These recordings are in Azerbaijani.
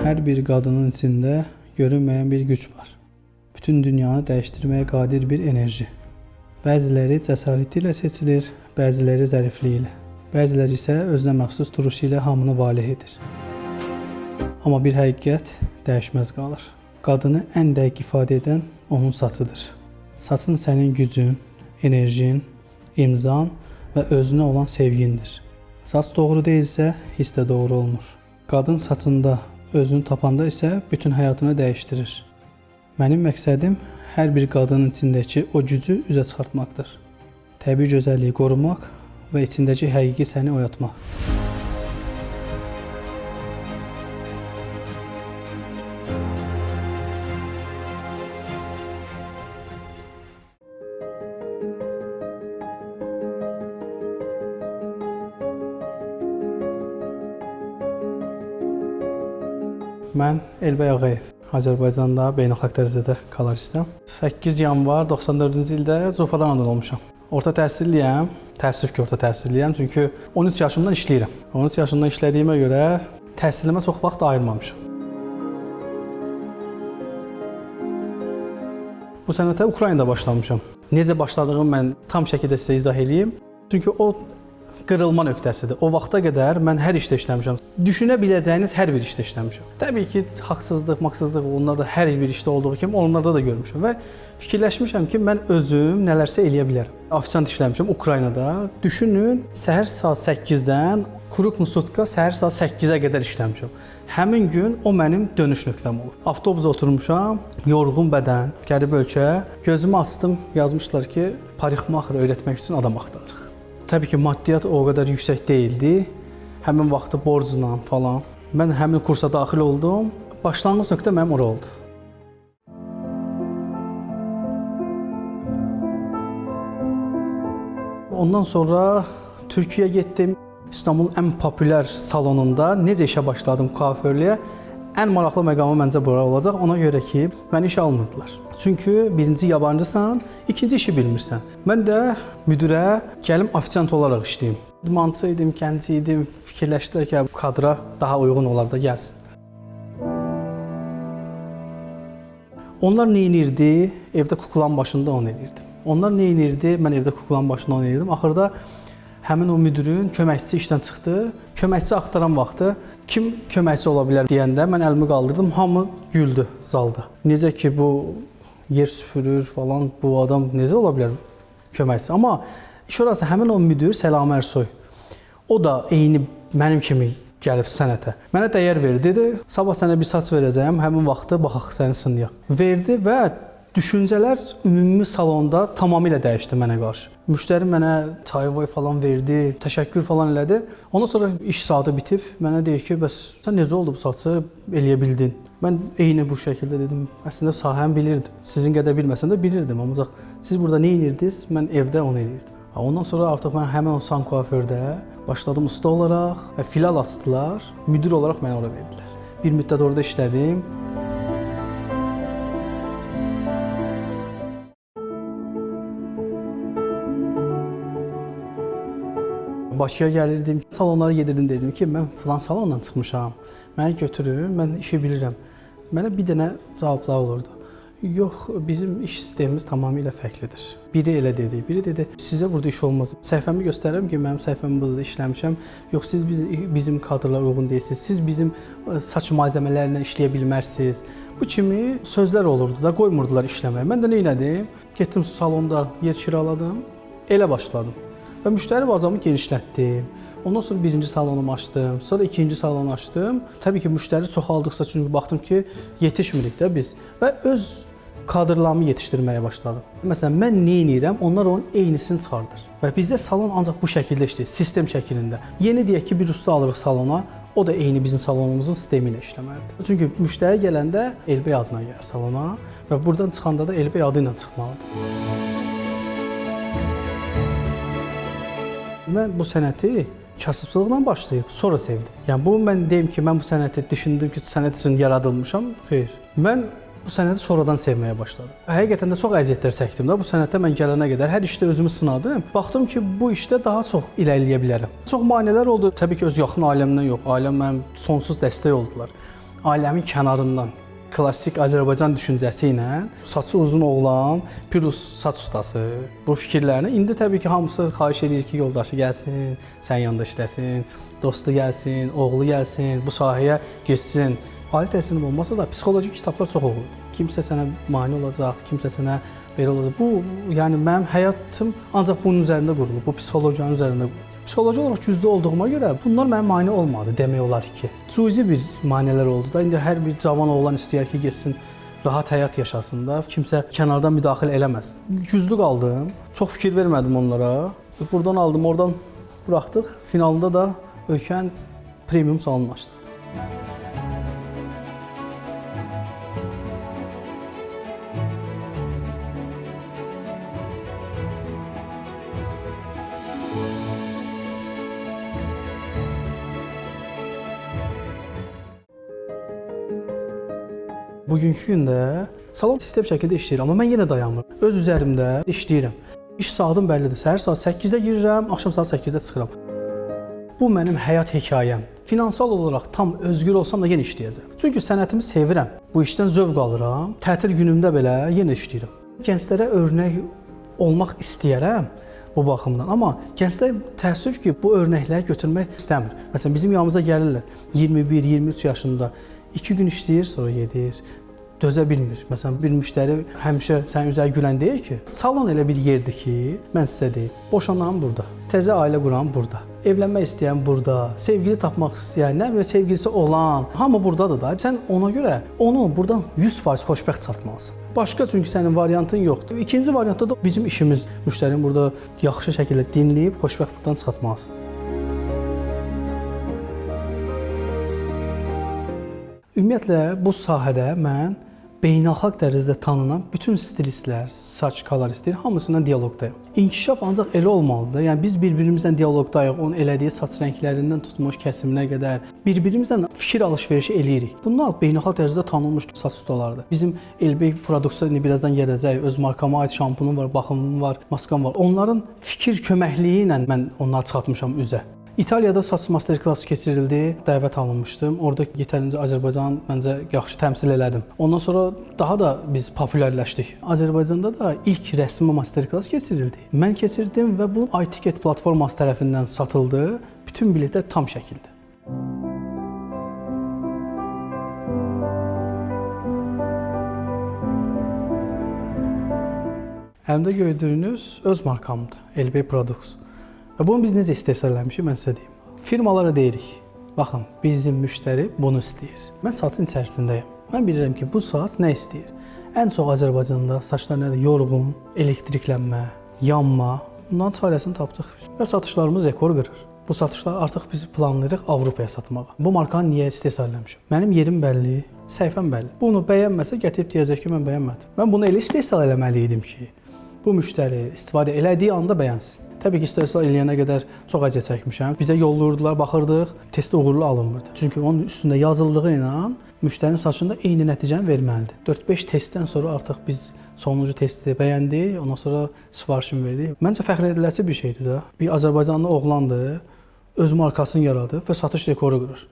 Her bir kadının içinde görünmeyen bir güç var. Bütün dünyanı değiştirmeye kadir bir enerji. Bəziləri cəsarəti ilə seçilir, bəziləri zərifliyi ilə. Bəziləri isə özünə məxsus duruşu ilə hamını valeh edir. Amma bir həqiqət dəyişməz qalır. Qadını ən dəqiq ifadə edən onun saçıdır. Saçın sənin gücün, enerjin, imzan və özünə olan sevgindir. Saç doğru deyilsə, hiss də doğru olmur. Qadın saçında özünü tapanda isə bütün həyatını dəyişdirir. Mənim məqsədim hər bir qadının içindəki o gücü üzə çıxartmaqdır. Təbii gözəlliyi qorumaq və içindəki həqiqi səni oyatmaq. Mən Elbəy Ağayev, Azərbaycanda beynəlxalq dərəcədə koloristim. 8 yanvar 94-cü ildə Zulfadan anadan olmuşam. Orta təhsilliyəm, təəssüf ki, orta təhsilliyəm, çünki 13 yaşımdan işləyirəm. 13 yaşımdan işlədiyimə görə təhsilimə çox vaxt ayırmamışam. Bu sənətə Ukraynada başlamışam. Necə başladığımı mən tam şəkildə sizə izah edeyim. Çünki o qırılma nöqtəsidir. O vaxta qədər mən hər işdə işləmişəm. Düşünə biləcəyiniz hər bir işdə işləmişəm. Təbii ki, haqsızlıq, maqsızlıq onlar da hər bir işdə olduğu kimi onlarda da görmüşəm və fikirləşmişəm ki, mən özüm nələrsə eləyə bilərəm. Ofisiant işləmişəm Ukraynada. Düşünün, səhər saat 8-dən Kruk-Nusutka səhər saat 8-ə qədər işləmişəm. Həmin gün o mənim dönüş nöqtəm olub. Avtobusa oturmuşam, yorğun bədən, qəribə ölkə. Gözümü açdım, yazmışlar ki, parixmaxır öyrətmək üçün adam axtarırıq. Təbii ki, maddiyyat o qədər yüksək deyildi. Həmin vaxtı borcla falan. Mən həmin kursa daxil oldum. Başlanğıc nöqtə mənim ora oldu. Ondan sonra Türkiyəyə getdim. İstanbulun ən populyar salonunda necə işə başladım kuaförlüyə. Ən maraqlı məqamı məncə bura olacaq. Ona görə ki, məni işə almırdılar. Çünki birinci yabancısan, ikinci işi bilmirsən. Mən də müdirə gəlim ofisiant olaraq işləyim. İdmançı idim, gənc idim. Fikirləşdilər ki, bu kadra daha uyğun olar da gəlsin. Onlar nə edirdi? Evdə kuklanın başında onu edirdim. Onlar nə edirdi? Mən evdə kuklanın başında onu edirdim. Axırda həmin o müdirin köməkçisi işdən çıxdı. Köməkçi axtaran vaxtı kim köməkçi ola bilər deyəndə mən əlimi qaldırdım. Hamı güldü zalda. Necə ki bu yer süpürür falan, bu adam necə ola bilər köməkçi? Amma şurası həmin o müdir Səlam Ərsoy. O da eyni mənim kimi gəlib sənətə. Mənə dəyər verdi, dedi, sabah sənə bir saç verəcəyəm, həmin vaxtı baxaq səni sınayaq. Verdi və düşüncələr ümumi salonda tamamilə dəyişdi mənə qarşı. Müştəri mənə çay-vay falan verdi, təşəkkür falan elədi. Ondan sonra iş saatı bitib, mənə deyir ki, bəs sən necə oldu bu saçı eləyə bildin? Mən eyni bu şəkildə dedim, əslində sahəm bilirdim. Sizin qədər bilməsəm də bilirdim, amma siz burada nə edirdiniz, mən evdə onu edirdim. Ondan sonra artıq mən həmin o san kuafördə başladım usta olaraq və filial açdılar, müdir olaraq məni ora verdilər. Bir müddət orada işlədim. Bakıya gəlirdim, salonlara gedirdim, dedim ki, mən filan salondan çıxmışam, məni götürün, mən işi bilirəm. Mənə bir dənə cavablar olurdu. Yox, bizim iş sistemimiz tamamilə fərqlidir. Biri elə dedi, biri dedi, sizə burada iş olmaz. Səhifəmi göstərirəm ki, mənim səhifəmi burada işləmişəm. Yox, siz bizim kadrlar uyğun deyilsiniz, siz bizim saç malzəmələrlə işləyə bilmərsiniz. Bu kimi sözlər olurdu da, qoymurdular işləməyə. Mən də nə elədim? Getdim salonda yer kiraladım, elə başladım. Və müştəri bazamı genişlətdim. Ondan sonra birinci salonumu açdım, sonra ikinci salonu açdım. Təbii ki, müştəri çoxaldıqca çünki baxdım ki, yetişmirik də biz və öz kadrlarımı yetişdirməyə başladım. Məsələn, mən nə edirəm, onlar onun eynisini çıxardır. Və bizdə salon ancaq bu şəkildə işləyir, sistem şəklində. Yeni deyək ki, bir usta alırıq salona, o da eyni bizim salonumuzun sistemi ilə işləməlidir. Çünki müştəri gələndə Elbəy adına gəlir salona və buradan çıxanda da Elbəy adı ilə çıxmalıdır. Mən bu sənəti kasıbçılıqla başlayıb, sonra sevdim. Yəni, bu mən deyim ki, mən bu sənəti düşündüm ki, sənət üçün yaradılmışam. Xeyr. Mən bu sənəti sonradan sevməyə başladım. Həqiqətən də çox əziyyətlər çəkdim də bu sənətə mən gələnə qədər. Hər işdə özümü sınadım. Baxdım ki, bu işdə daha çox irəliləyə bilərəm. Çox maneələr oldu. Təbii ki, öz yaxın ailəmdən yox. Ailəm mənim sonsuz dəstək oldular. ailəmin kənarından klassik Azərbaycan düşüncəsi ilə saçı uzun oğlan, Pirus saç ustası bu fikirlərini indi təbii ki, hamısı xahiş edir ki, yoldaşı gəlsin, sənin yanında işləsin, dostu gəlsin, oğlu gəlsin, bu sahəyə keçsin. Ali təhsilim olmasa da psixoloji kitablar çox olur. Kimsə sənə mane olacaq, kimsə sənə belə olacaq. Bu, yəni mənim həyatım ancaq bunun üzərində qurulub, bu psixologiyanın üzərində qurulub. Psixoloji olaraq güclü olduğuma görə bunlar mənə mane olmadı demək olar ki. Cüzi bir maneələr oldu da. İndi hər bir cavan oğlan istəyər ki, getsin, rahat həyat yaşasın da, kimsə kənardan müdaxilə eləməz. Güclü qaldım, çox fikir vermədim onlara. Buradan aldım, oradan buraxdıq. Finalında da ölkənin premium salonunu açdıq. Bugünkü gündə salon sistem şəkildə işləyir, amma mən yenə dayanmıram. Öz üzərimdə işləyirəm. İş saatım bəllidir. Səhər saat 8-də girirəm, axşam saat 8-də çıxıram. Bu mənim həyat hekayəm. Finansal olaraq tam özgür olsam da yenə işləyəcəm. Çünki sənətimi sevirəm. Bu işdən zövq alıram. Tətil günümdə belə yenə işləyirəm. Gənclərə örnək olmaq istəyərəm bu baxımdan. Amma gənclər təəssüf ki, bu örnəkləri götürmək istəmir. Məsələn, bizim yanımıza gəlirlər 21-23 yaşında. 2 gün işləyir, sonra gedir. Dözə bilmir. Məsələn, bir müştəri həmişə sənin üzəyə gülən deyir ki, salon elə bir yerdir ki, mən sizə deyim, boşananım burada, təzə ailə quran burada, evlənmək istəyən burada, sevgili tapmaq istəyən, nə bilə sevgilisi olan, hamı buradadır da. Sən ona görə onu buradan 100% xoşbəxt çıxartmalısan. Başqa çünki sənin variantın yoxdur. İkinci variantda da bizim işimiz müştərini burada yaxşı şəkildə dinləyib xoşbəxtlikdən çıxartmalısan. Ümumiyyətlə, bu sahədə mən beynəlxalq dərəcədə tanınan bütün stilistlər, saç koloristlər hamısından dialoqdayım. İnkişaf ancaq elə olmalıdır. Yəni biz bir-birimizlə dialoqdayıq. Onun elədiyi saç rənglərindən tutmuş kəsiminə qədər bir-birimizlə fikir alış-verişi eləyirik. Bunlar beynəlxalq dərəcədə tanınmış saç ustalarıdır. Bizim Elbey produksiyasını birazdan gələcək. Öz markama aid şampunum var, baxımım var, maskam var. Onların fikir köməkliyi ilə mən onları çıxartmışam üzə. İtaliyada saç masterclass keçirildi, dəvət alınmışdım. Orada yetərincə Azərbaycanı məncə yaxşı təmsil elədim. Ondan sonra daha da biz populyarlaşdıq. Azərbaycanda da ilk rəsmi masterclass keçirildi. Mən keçirdim və bu iTicket platforması tərəfindən satıldı. Bütün biletlər tam şəkildə. Əlimdə gördüyünüz öz markamdır, Elbey Products. Və bunu biz necə istehsal eləmişik, mən sizə deyim. Firmalara deyirik, baxın, bizim müştəri bunu istəyir. Mən saçın içərisindəyim. Mən bilirəm ki, bu saç nə istəyir? Ən çox Azərbaycanda saçlar nədir? Yorğun, elektriklənmə, yanma. Bunların çarəsini tapdıq və satışlarımız rekor qırır. Bu satışlar artıq biz planlayırıq Avropaya satmağa. Bu markanı niyə istehsal eləmişəm? Mənim yerim bəlli, səhifəm bəlli. Bunu bəyənməsə gətirib deyəcək ki, mən bəyənmədim. Mən bunu elə istehsal eləməli idim ki, bu müştəri istifadə elədiyi anda bəyənsin. Təbii ki, istehsal eləyənə qədər çox əziyyət çəkmişəm. Bizə yollayırdılar, baxırdıq, testi uğurlu alınmırdı. Çünki onun üstündə yazıldığı ilə müştərinin saçında eyni nəticəni verməlidir. 4-5 testdən sonra artıq biz sonuncu testi bəyəndik, ondan sonra sifarişimi verdik. Məncə fəxr ediləsi bir şeydir də. Bir Azərbaycanlı oğlandır, öz markasını yaradıb və satış rekoru qırır.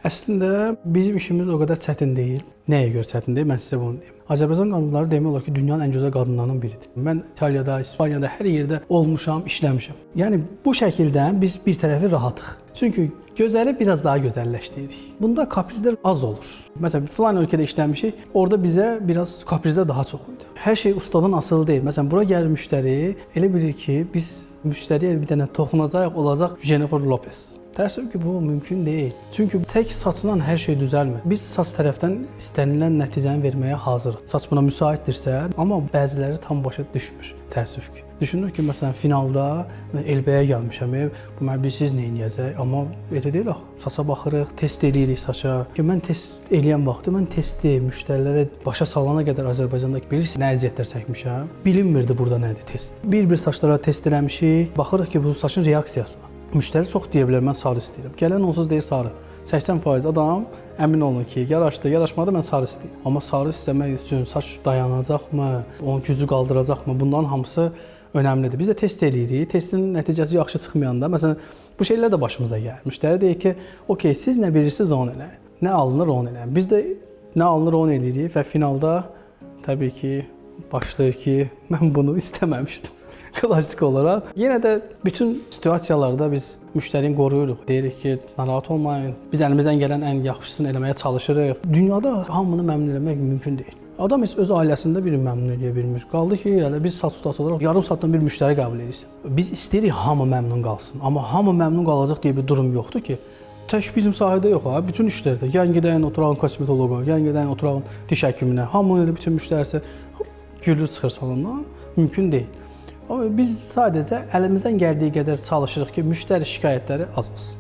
Əslində bizim işimiz o qədər çətin deyil. Nəyə görə çətin deyil? Mən sizə bunu deyim. Azərbaycan qadınları demək olar ki, dünyanın ən gözəl qadınlarından biridir. Mən İtaliyada, İspaniyada hər yerdə olmuşam, işləmişəm. Yəni bu şəkildən biz bir tərəfi rahatıq. Çünki gözəli biraz daha gözəlləşdiririk. Bunda kaprizlər az olur. Məsələn, filan ölkədə işləmişik, orada bizə biraz kaprizlər daha çox idi. Hər şey ustadan asılı deyil. Məsələn, bura gəlir müştəri, elə bilir ki, biz müştəriyə bir dənə toxunacaq, olacaq Jennifer Lopez. Təəssüf ki, bu mümkün deyil. Çünki tək saçla hər şey düzəlmir. Biz saç tərəfdən istənilən nəticəni verməyə hazırıq. Saç buna müsaitdirsə, amma bəziləri tam başa düşmür. Təəssüf ki. Düşünür ki, məsələn, finalda Elbəyə gəlmişəm, bu mən bilsiz nə edəcək, amma elə deyil axı. Saça baxırıq, test eləyirik saça. Mən test eləyən vaxtı mən testi müştərilərə başa salana qədər Azərbaycanda bilirsiniz nə əziyyətlər çəkmişəm. Bilinmirdi burada nədir test. Bir-bir saçlara test eləmişik. Baxırıq ki, bu saçın reaksiyasına. Müştəri çox deyə bilər, mən sarı istəyirəm. Gələn onsuz deyir sarı. 80% adam əmin olun ki, yaraşdı, yaraşmadı, mən sarı istəyirəm. Amma sarı istəmək üçün saç dayanacaqmı, onun gücü qaldıracaqmı, bunların hamısı önəmlidir. Biz də test eləyirik. Testin nəticəsi yaxşı çıxmayanda, məsələn, bu şeylər də başımıza gəlir. Müştəri deyir ki, okey, siz nə bilirsiniz, onu eləyin. Nə alınır, onu eləyin. Biz də nə alınır, onu eləyirik və finalda təbii ki, başlayır ki, mən bunu istəməmişdim. Klasik olaraq. Yenə də bütün situasiyalarda biz müştərini qoruyuruq. Deyirik ki, narahat olmayın. Biz əlimizdən gələn ən yaxşısını eləməyə çalışırıq. Dünyada hamını məmnun etmək mümkün deyil. Adam heç öz ailəsində birini məmnun edə bilmir. Qaldı ki, yəni biz saç ustası olaraq yarım saatdan bir müştəri qəbul edirik. Biz istəyirik hamı məmnun qalsın. Amma hamı məmnun qalacaq deyə bir durum yoxdur ki. Tək bizim sahədə yox ha, bütün işlərdə. Yan gedəyin oturağın kosmetoloqa, yan gedəyin oturağın diş həkiminə, hamı elə bütün müştərisi gülür çıxır salondan, mümkün deyil. Amma biz sadəcə əlimizdən gəldiyi qədər çalışırıq ki, müştəri şikayətləri az olsun.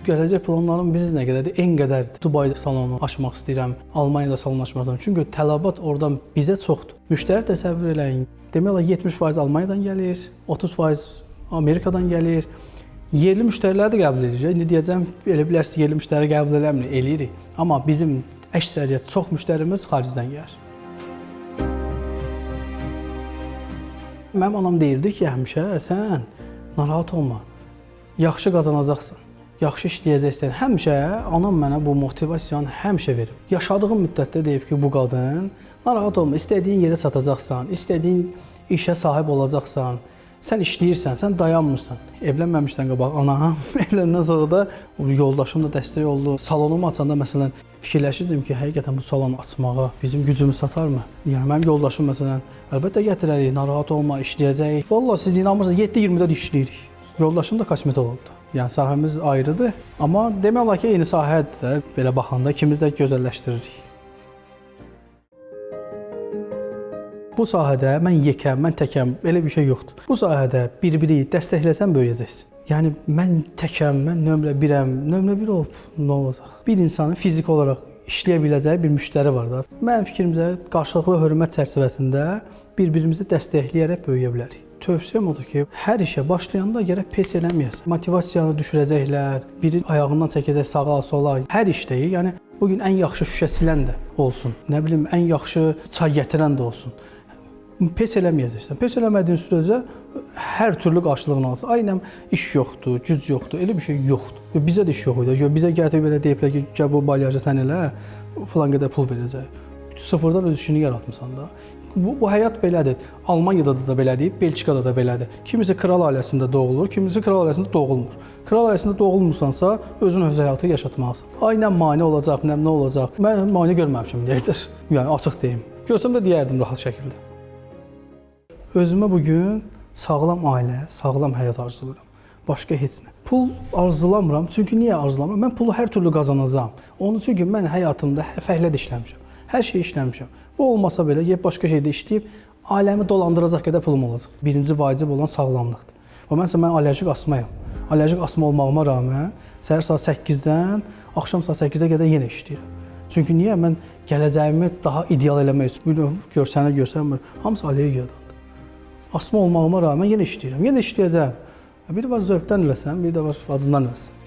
Gələcək planlarım biz nə qədərdir? En qədərdir. Dubayda salonu açmaq istəyirəm, Almaniyada salon açmaq istəyirəm. Çünki tələbat oradan bizə çoxdur. Müştəri təsəvvür eləyin. Demək olar 70% Almaniyadan gəlir, 30% Amerikadan gəlir. Yerli müştərilər də qəbul edirik. İndi deyəcəm, elə bilərsiniz, yerli müştəri qəbul eləmir, eləyirik. Amma bizim əksəriyyət çox müştərimiz xaricdən gəlir. Mənim anam deyirdi ki, həmişə sən narahat olma, yaxşı qazanacaqsan, yaxşı işləyəcəksən. Həmişə anam mənə bu motivasiyanı həmişə verib. Yaşadığım müddətdə deyib ki, bu qadın narahat olma, istədiyin yerə çatacaqsan, istədiyin işə sahib olacaqsan. Sən işləyirsən, sən dayanmırsan. Evlənməmişdən qabaq anam, evləndən sonra da yoldaşım da dəstək oldu. Salonumu açanda məsələn fikirləşirdim ki, həqiqətən bu salonu açmağa bizim gücümüz çatarmı? Yəni mənim yoldaşım məsələn, əlbəttə gətirərik, narahat olma, işləyəcəyik. Vallahi siz inanmırsınız, 7-24 işləyirik. Yoldaşım da kosmetoloqdur. Yəni sahəmiz ayrıdır, amma demək olar ki, eyni sahədir. Belə baxanda ikimiz də gözəlləşdiririk. Bu sahədə mən yekəm, mən təkəm, elə bir şey yoxdur. Bu sahədə bir-biri dəstəkləsən böyüyəcəksən. Yəni mən təkəm, mən nömrə 1-əm, nömrə 1 olub nə olacaq? Bir insanın fiziki olaraq işləyə biləcəyi bir müştəri var da. Mənim fikrimcə qarşılıqlı hörmət çərçivəsində bir-birimizi dəstəkləyərək böyüyə bilərik. Tövsiyəm odur ki, hər işə başlayanda gərək pes eləməyəsən. Motivasiyanı düşürəcəklər, biri ayağından çəkəcək sağa, sola. Hər işdə, yəni bugün ən yaxşı şüşə silən də olsun. Nə bilim, ən yaxşı çay gətirən də olsun. Pes eləməyəcəksən. Pes eləmədiyin sürəcə hər türlü qarşılığını alsın. Aynən iş yoxdur, güc yoxdur, elə bir şey yoxdur. Bizə də iş yox idi. Bizə gətirib belə deyiblər ki, gəl bu balyajı sən elə, filan qədər pul verəcək. Sıfırdan öz işini yaratmısan da. Bu həyat belədir. Almaniyada da belədir, Belçikada da belədir. Kimisi kral ailəsində doğulur, kimisi kral ailəsində doğulmur. Kral ailəsində doğulmursansa, özün öz həyatı yaşatmalısın. Aynən mane olacaq, nə olacaq. Mən mane görməmişim deyirdir. Yəni açıq deyim. Görsəm də deyərdim rahat şəkildə. Özümə bugün sağlam ailə, sağlam həyat arzulayıram. Başqa heç nə. Pul arzulamıram. Çünki niyə arzulamıram? Mən pulu hər türlü qazanacağam. Onun üçün ki, mən həyatımda fəhlədə işləmişəm. Hər şey işləmişəm. Bu olmasa belə, başqa şeydə işləyib, ailəmi dolandıracaq qədər pulum olacaq. Birinci vacib olan sağlamlıqdır. Və mən allerjik asmayam. Allerjik asma olmağıma rağmen səhər saat 8-dən axşam saat 8-ə qədər yenə işləyirəm. Çünki niyə? Mən gələcəyimi daha ideal eləmək üçün, görsənmir, hamısı allergiyadandır. Asma olmağıma rağmen yenə işləyirəm, yenə işləyəcəm. Bir var zövqdən eləsəm, bir də var acından eləsəm.